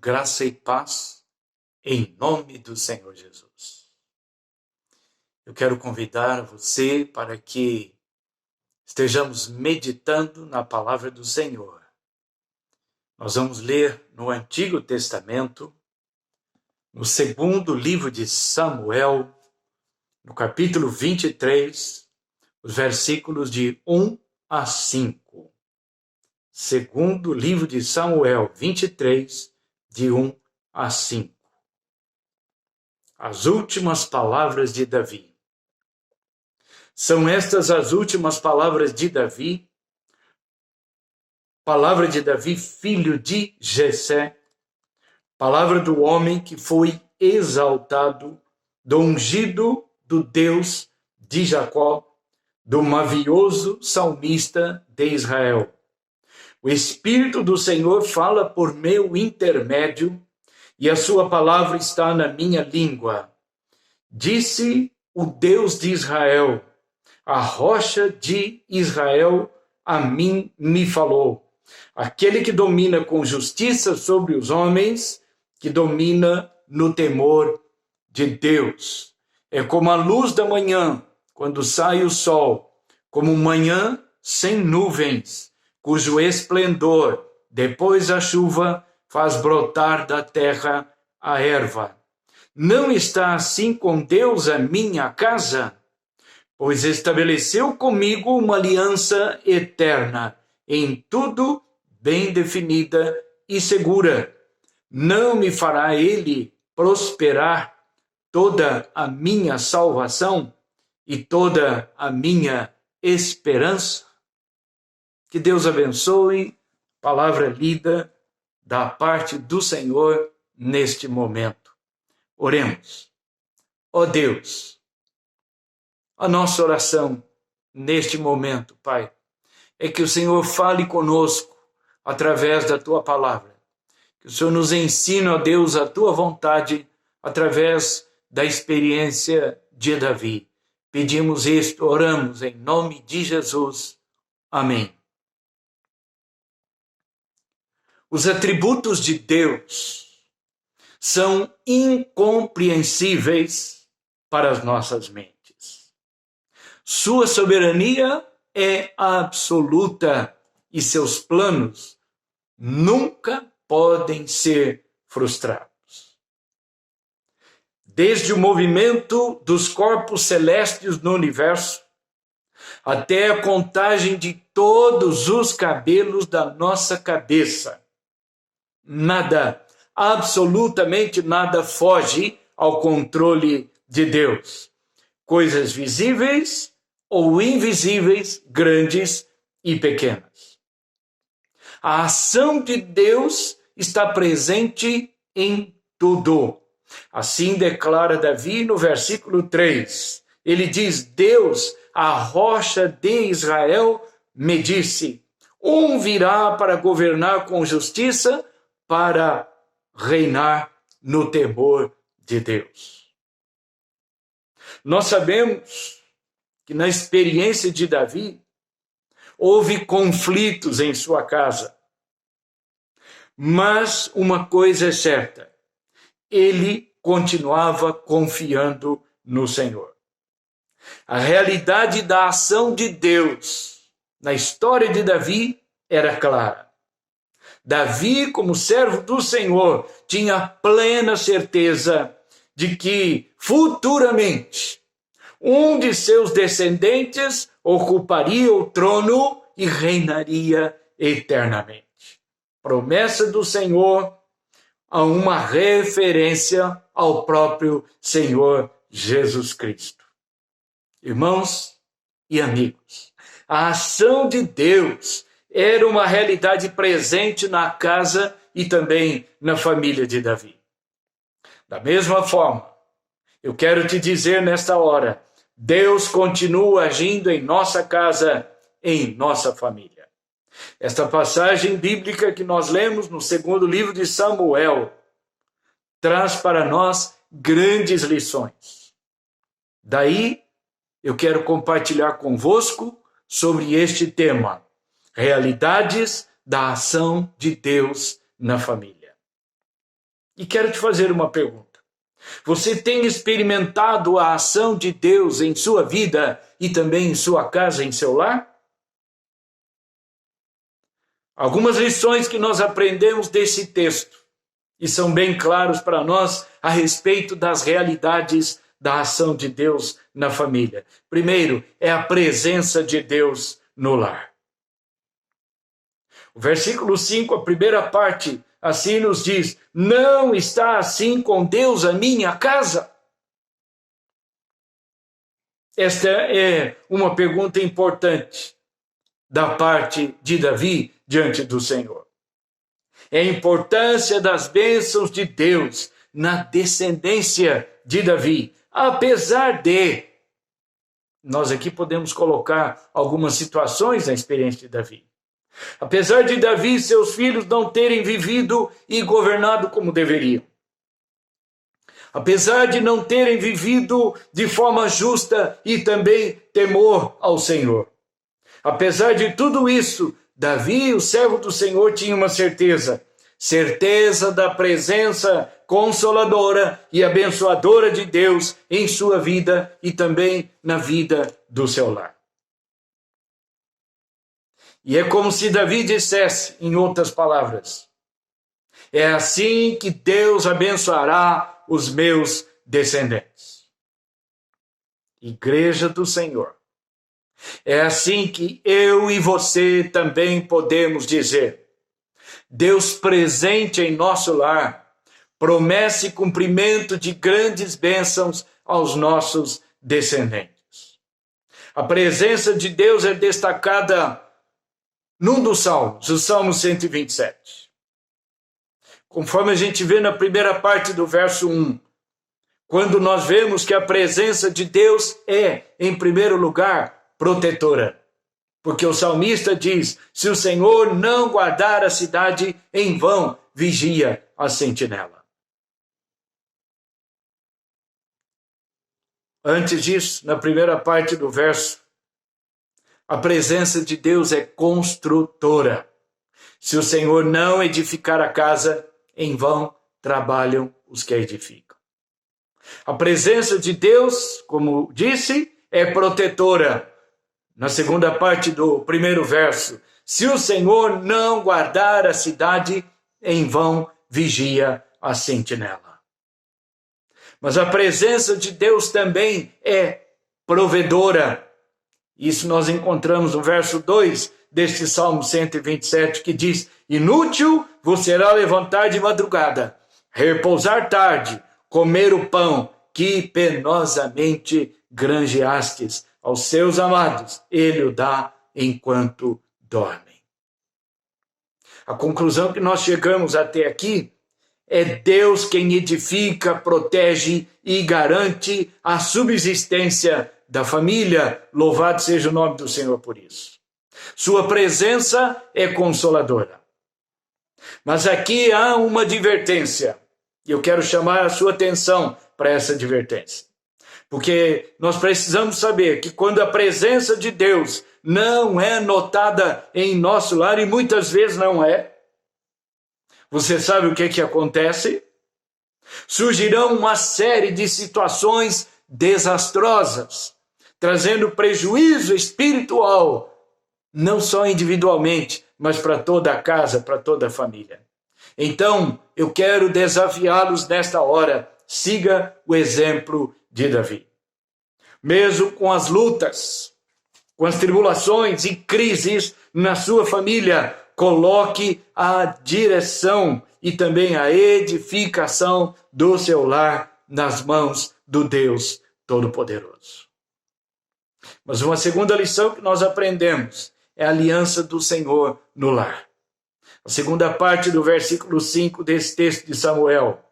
graça e paz, em nome do Senhor Jesus. Eu quero convidar você para que estejamos meditando na palavra do Senhor. Nós vamos ler no Antigo Testamento, no segundo livro de Samuel, no capítulo 23, os versículos de 1 a 5. Segundo livro de Samuel 23, de 1 a 5. As últimas palavras de Davi. São estas as últimas palavras de Davi, palavra de Davi, filho de Jessé, palavra do homem que foi exaltado, do ungido do Deus de Jacó, do mavioso salmista de Israel. O Espírito do Senhor fala por meu intermédio, e a sua palavra está na minha língua. Disse o Deus de Israel, a rocha de Israel a mim me falou. Aquele que domina com justiça sobre os homens, que domina no temor de Deus. É como a luz da manhã, quando sai o sol, como manhã sem nuvens, cujo esplendor, depois da chuva, faz brotar da terra a erva. Não está assim com Deus a minha casa? Pois estabeleceu comigo uma aliança eterna, em tudo bem definida e segura. Não me fará ele prosperar toda a minha salvação e toda a minha esperança? Que Deus abençoe, palavra lida da parte do Senhor neste momento. Oremos. Ó Deus, a nossa oração neste momento, Pai, é que o Senhor fale conosco através da Tua palavra. Que o Senhor nos ensine, ó Deus, a Tua vontade através da experiência de Davi. Pedimos isto, oramos em nome de Jesus. Amém. Os atributos de Deus são incompreensíveis para as nossas mentes. Sua soberania é absoluta e seus planos nunca podem ser frustrados. Desde o movimento dos corpos celestes no universo, até a contagem de todos os cabelos da nossa cabeça, nada, absolutamente nada foge ao controle de Deus. Coisas visíveis ou invisíveis, grandes e pequenas. A ação de Deus está presente em tudo. Assim declara Davi no versículo 3. Ele diz, Deus, a rocha de Israel, me disse, virá para governar com justiça, para reinar no temor de Deus. Nós sabemos que na experiência de Davi, houve conflitos em sua casa. Mas uma coisa é certa, ele continuava confiando no Senhor. A realidade da ação de Deus na história de Davi era clara. Davi, como servo do Senhor, tinha plena certeza de que futuramente um de seus descendentes ocuparia o trono e reinaria eternamente. Promessa do Senhor a uma referência ao próprio Senhor Jesus Cristo. Irmãos e amigos, a ação de Deus era uma realidade presente na casa e também na família de Davi. Da mesma forma, eu quero te dizer nesta hora, Deus continua agindo em nossa casa, em nossa família. Esta passagem bíblica que nós lemos no segundo livro de Samuel traz para nós grandes lições. Daí, eu quero compartilhar convosco sobre este tema, realidades da ação de Deus na família. E quero te fazer uma pergunta. Você tem experimentado a ação de Deus em sua vida e também em sua casa, em seu lar? Algumas lições que nós aprendemos desse texto e são bem claros para nós a respeito das realidades da ação de Deus na família. Primeiro, é a presença de Deus no lar. O versículo 5, a primeira parte, assim nos diz: não está assim com Deus a minha casa? Esta é uma pergunta importante da parte de Davi diante do Senhor. É a importância das bênçãos de Deus na descendência de Davi, apesar de nós aqui podemos colocar algumas situações na experiência de Davi. Apesar de Davi e seus filhos não terem vivido e governado como deveriam. Apesar de não terem vivido de forma justa e também temor ao Senhor. Apesar de tudo isso, Davi, o servo do Senhor, tinha uma certeza da presença consoladora e abençoadora de Deus em sua vida e também na vida do seu lar. E é como se Davi dissesse, em outras palavras, é assim que Deus abençoará os meus descendentes. Igreja do Senhor. É assim que eu e você também podemos dizer: Deus presente em nosso lar, promessa e cumprimento de grandes bênçãos aos nossos descendentes. A presença de Deus é destacada num dos salmos, o Salmo 127. Conforme a gente vê na primeira parte do verso 1, quando nós vemos que a presença de Deus é, em primeiro lugar, protetora. Porque o salmista diz: se o Senhor não guardar a cidade, em vão vigia a sentinela. Antes disso, na primeira parte do verso, a presença de Deus é construtora. Se o Senhor não edificar a casa, em vão trabalham os que a edificam. A presença de Deus, como disse, é protetora. Na segunda parte do primeiro verso, se o Senhor não guardar a cidade, em vão vigia a sentinela. Mas a presença de Deus também é provedora. Isso nós encontramos no verso 2 deste Salmo 127, que diz: inútil vos será levantar de madrugada, repousar tarde, comer o pão que penosamente granjeastes aos seus amados, ele o dá enquanto dormem. A conclusão que nós chegamos até aqui é Deus quem edifica, protege e garante a subsistência da família. Louvado seja o nome do Senhor por isso. Sua presença é consoladora. Mas aqui há uma advertência, e eu quero chamar a sua atenção para essa advertência. Porque nós precisamos saber que quando a presença de Deus não é notada em nosso lar, e muitas vezes não é, você sabe o que acontece? Surgirão uma série de situações desastrosas, trazendo prejuízo espiritual, não só individualmente, mas para toda a casa, para toda a família. Então, eu quero desafiá-los nesta hora, siga o exemplo de Davi. Mesmo com as lutas, com as tribulações e crises na sua família, coloque a direção e também a edificação do seu lar nas mãos do Deus Todo-Poderoso. Mas uma segunda lição que nós aprendemos é a aliança do Senhor no lar. A segunda parte do versículo 5 desse texto de Samuel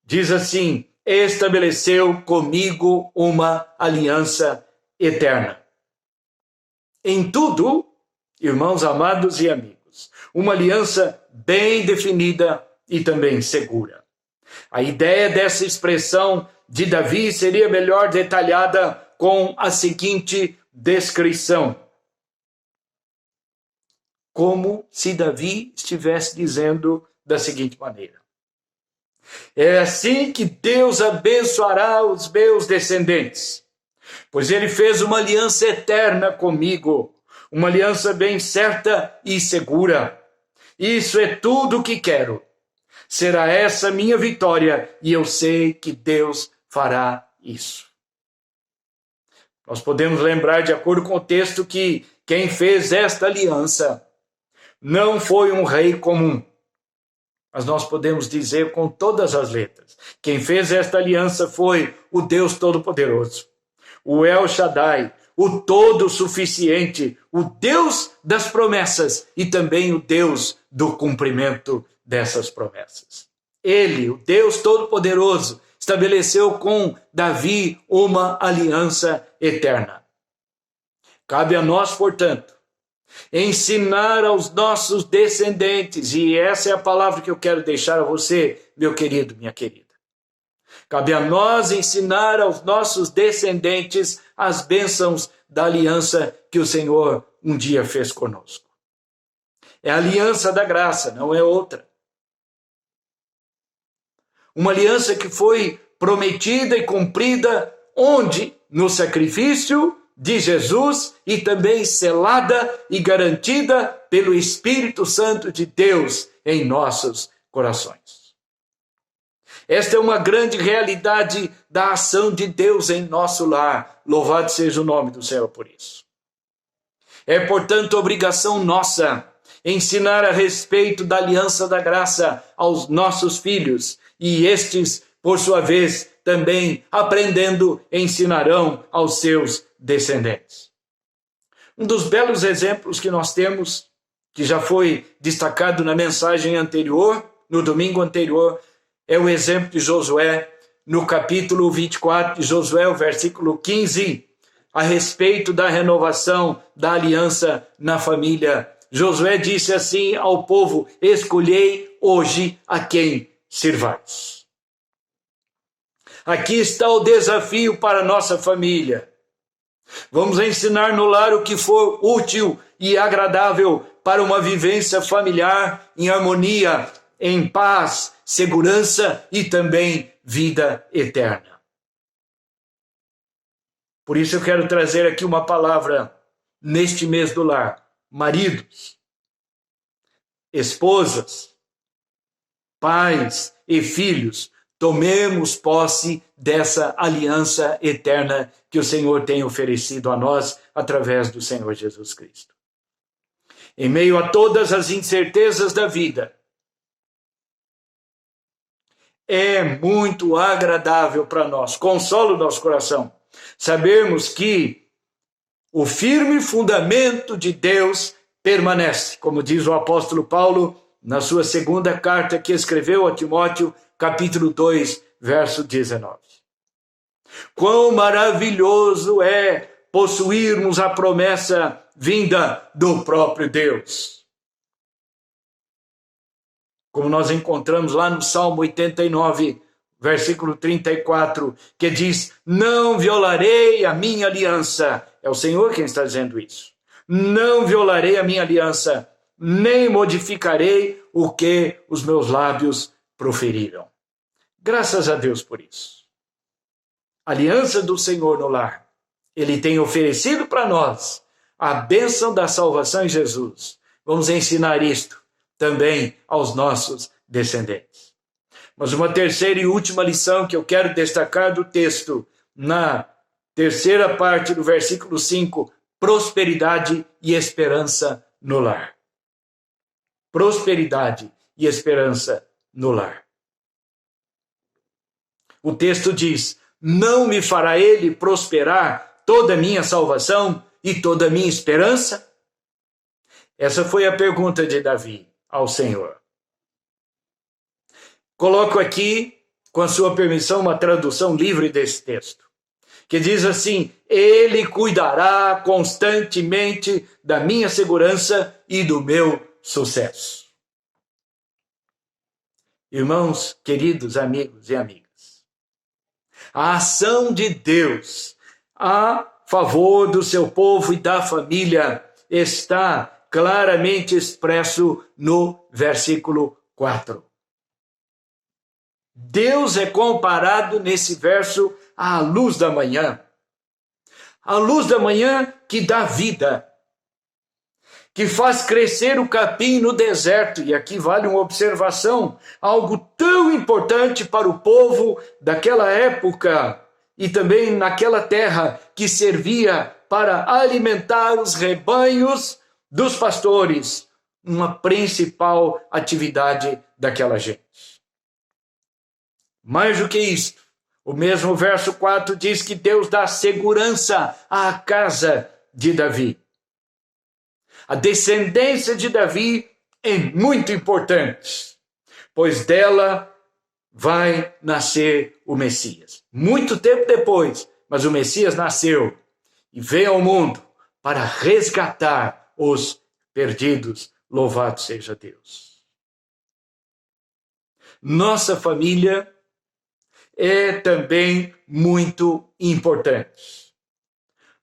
diz assim: estabeleceu comigo uma aliança eterna. Em tudo, irmãos amados e amigos, uma aliança bem definida e também segura. A ideia dessa expressão de Davi seria melhor detalhada com a seguinte descrição: como se Davi estivesse dizendo da seguinte maneira: É assim que Deus abençoará os meus descendentes, pois ele fez uma aliança eterna comigo, uma aliança bem certa e segura. Isso é tudo o que quero. Será essa minha vitória e eu sei que Deus fará isso. Nós podemos lembrar, de acordo com o texto, que quem fez esta aliança não foi um rei comum. Mas nós podemos dizer com todas as letras, quem fez esta aliança foi o Deus Todo-Poderoso, o El Shaddai, o Todo-Suficiente, o Deus das promessas e também o Deus do cumprimento dessas promessas. Ele, o Deus Todo-Poderoso, estabeleceu com Davi uma aliança eterna. Cabe a nós, portanto, ensinar aos nossos descendentes, e essa é a palavra que eu quero deixar a você, meu querido, minha querida. Cabe a nós ensinar aos nossos descendentes as bênçãos da aliança que o Senhor um dia fez conosco. É a aliança da graça, não é outra. Uma aliança que foi prometida e cumprida onde? No sacrifício de Jesus e também selada e garantida pelo Espírito Santo de Deus em nossos corações. Esta é uma grande realidade da ação de Deus em nosso lar. Louvado seja o nome do Senhor por isso. É, portanto, obrigação nossa ensinar a respeito da aliança da graça aos nossos filhos, e estes, por sua vez, também aprendendo, ensinarão aos seus descendentes. Um dos belos exemplos que nós temos, que já foi destacado na mensagem anterior, no domingo anterior, é o exemplo de Josué, no capítulo 24 de Josué, o versículo 15, a respeito da renovação da aliança na família. Josué disse assim ao povo: escolhei hoje a quem sirvais. Aqui está o desafio para a nossa família. Vamos ensinar no lar o que for útil e agradável para uma vivência familiar em harmonia, em paz, segurança e também vida eterna. Por isso eu quero trazer aqui uma palavra neste mês do lar. Maridos, esposas, pais e filhos, tomemos posse dessa aliança eterna que o Senhor tem oferecido a nós através do Senhor Jesus Cristo. Em meio a todas as incertezas da vida, é muito agradável para nós, consola o nosso coração, sabermos que o firme fundamento de Deus permanece, como diz o apóstolo Paulo na sua segunda carta que escreveu a Timóteo, capítulo 2, verso 19. Quão maravilhoso é possuirmos a promessa vinda do próprio Deus. Como nós encontramos lá no Salmo 89, versículo 34, que diz: não violarei a minha aliança. É o Senhor quem está dizendo isso. Não violarei a minha aliança, nem modificarei o que os meus lábios proferiram. Graças a Deus por isso. A aliança do Senhor no lar. Ele tem oferecido para nós a bênção da salvação em Jesus. Vamos ensinar isto também aos nossos descendentes. Mas uma terceira e última lição que eu quero destacar do texto, na terceira parte do versículo 5, prosperidade e esperança no lar. Prosperidade e esperança no lar. O texto diz: não me fará ele prosperar toda a minha salvação e toda a minha esperança? Essa foi a pergunta de Davi ao Senhor. Coloco aqui, com a sua permissão, uma tradução livre desse texto, que diz assim: ele cuidará constantemente da minha segurança e do meu sucesso. Irmãos, queridos amigos e amigas, a ação de Deus a favor do seu povo e da família está claramente expresso no versículo 4. Deus é comparado nesse verso à luz da manhã. A luz da manhã que dá vida, que faz crescer o capim no deserto. E aqui vale uma observação, algo tão importante para o povo daquela época e também naquela terra que servia para alimentar os rebanhos dos pastores, uma principal atividade daquela gente. Mais do que isso, o mesmo verso 4 diz que Deus dá segurança à casa de Davi. A descendência de Davi é muito importante, pois dela vai nascer o Messias. Muito tempo depois, mas o Messias nasceu e veio ao mundo para resgatar os perdidos. Louvado seja Deus. Nossa família é também muito importante.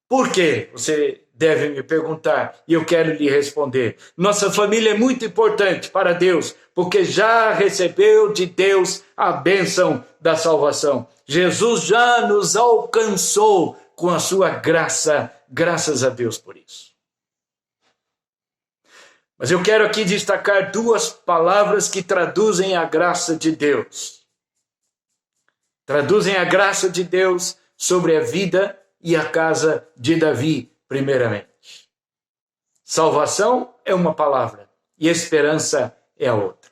Por quê? Você deve me perguntar e eu quero lhe responder. Nossa família é muito importante para Deus, porque já recebeu de Deus a bênção da salvação. Jesus já nos alcançou com a sua graça, graças a Deus por isso. Mas eu quero aqui destacar duas palavras que traduzem a graça de Deus. Traduzem a graça de Deus sobre a vida e a casa de Davi, primeiramente. Salvação é uma palavra e esperança é a outra.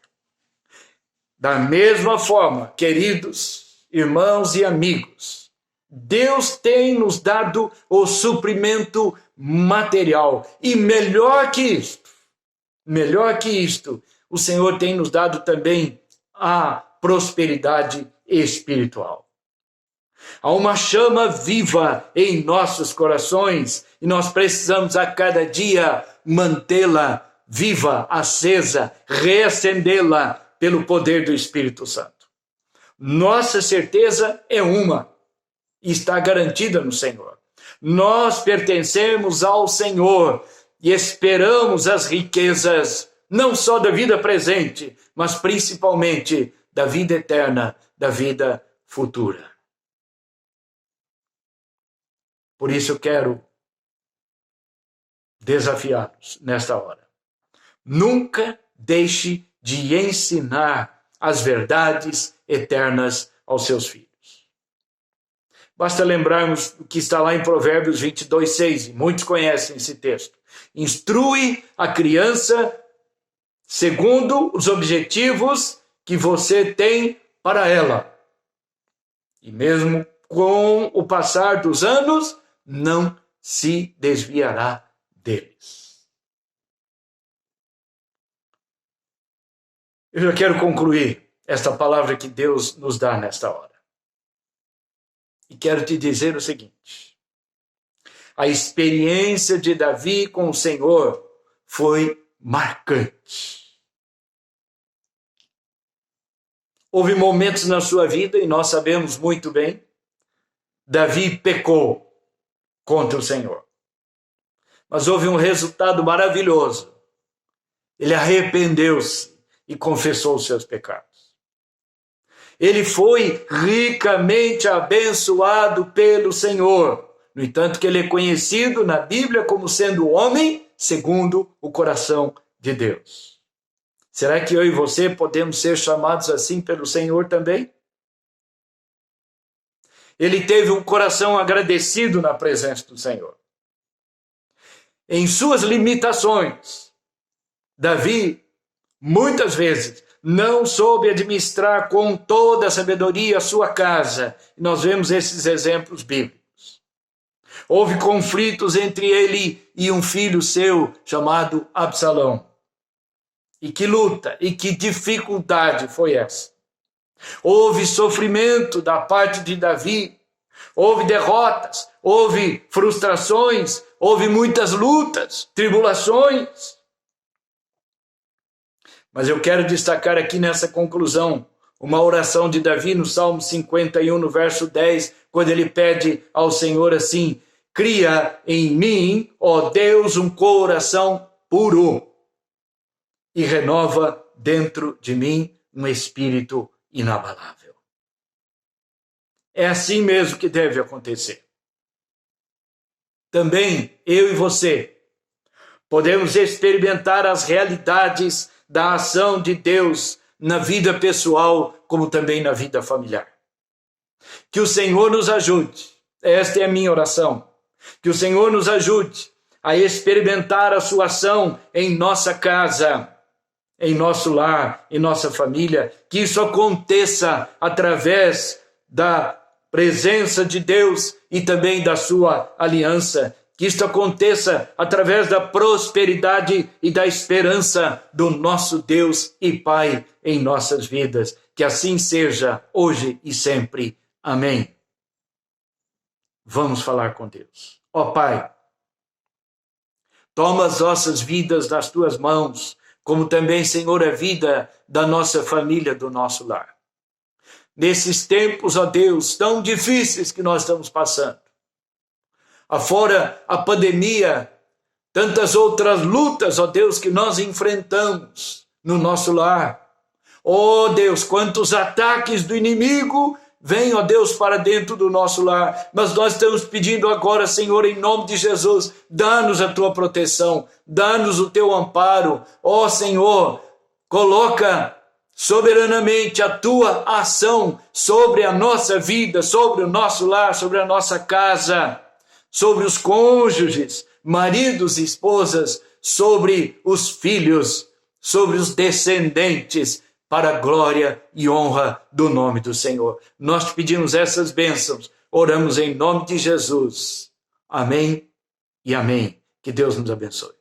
Da mesma forma, queridos irmãos e amigos, Deus tem nos dado o suprimento material e melhor que isto, o Senhor tem nos dado também a prosperidade espiritual. Há uma chama viva em nossos corações e nós precisamos a cada dia mantê-la viva, acesa, reacendê-la pelo poder do Espírito Santo. Nossa certeza é uma e está garantida no Senhor. Nós pertencemos ao Senhor e esperamos as riquezas, não só da vida presente, mas principalmente da vida eterna, da vida futura. Por isso eu quero desafiá-los nesta hora. Nunca deixe de ensinar as verdades eternas aos seus filhos. Basta lembrarmos o que está lá em Provérbios 22:6, e muitos conhecem esse texto. Instrui a criança segundo os objetivos que você tem para ela. E mesmo com o passar dos anos, não se desviará deles. Eu já quero concluir esta palavra que Deus nos dá nesta hora. E quero te dizer o seguinte: a experiência de Davi com o Senhor foi marcante. Houve momentos na sua vida, e nós sabemos muito bem, Davi pecou contra o Senhor. Mas houve um resultado maravilhoso. Ele arrependeu-se e confessou os seus pecados. Ele foi ricamente abençoado pelo Senhor. No entanto, que ele é conhecido na Bíblia como sendo homem segundo o coração de Deus. Será que eu e você podemos ser chamados assim pelo Senhor também? Ele teve um coração agradecido na presença do Senhor. Em suas limitações, Davi, muitas vezes, não soube administrar com toda a sabedoria a sua casa. Nós vemos esses exemplos bíblicos. Houve conflitos entre ele e um filho seu chamado Absalão. E que luta, e que dificuldade foi essa? Houve sofrimento da parte de Davi, houve derrotas, houve frustrações, houve muitas lutas, tribulações. Mas eu quero destacar aqui nessa conclusão uma oração de Davi no Salmo 51, no verso 10, quando ele pede ao Senhor assim: cria em mim, ó Deus, um coração puro e renova dentro de mim um espírito inabalável. É assim mesmo que deve acontecer. Também eu e você podemos experimentar as realidades da ação de Deus na vida pessoal, como também na vida familiar. Que o Senhor nos ajude, esta é a minha oração, que o Senhor nos ajude a experimentar a sua ação em nossa casa, em nosso lar, em nossa família, que isso aconteça através da presença de Deus e também da sua aliança, que isto aconteça através da prosperidade e da esperança do nosso Deus e Pai em nossas vidas. Que assim seja hoje e sempre. Amém. Vamos falar com Deus. Ó Pai, toma as nossas vidas nas tuas mãos, como também, Senhor, a vida da nossa família, do nosso lar. Nesses tempos, ó Deus, tão difíceis que nós estamos passando, afora a pandemia, tantas outras lutas, ó Deus, que nós enfrentamos no nosso lar. Ó Deus, quantos ataques do inimigo vêm, ó Deus, para dentro do nosso lar. Mas nós estamos pedindo agora, Senhor, em nome de Jesus, dá-nos a tua proteção, dá-nos o teu amparo. Ó Senhor, coloca soberanamente a tua ação sobre a nossa vida, sobre o nosso lar, sobre a nossa casa, sobre os cônjuges, maridos e esposas, sobre os filhos, sobre os descendentes, para a glória e honra do nome do Senhor. Nós te pedimos essas bênçãos, oramos em nome de Jesus. Amém e amém. Que Deus nos abençoe.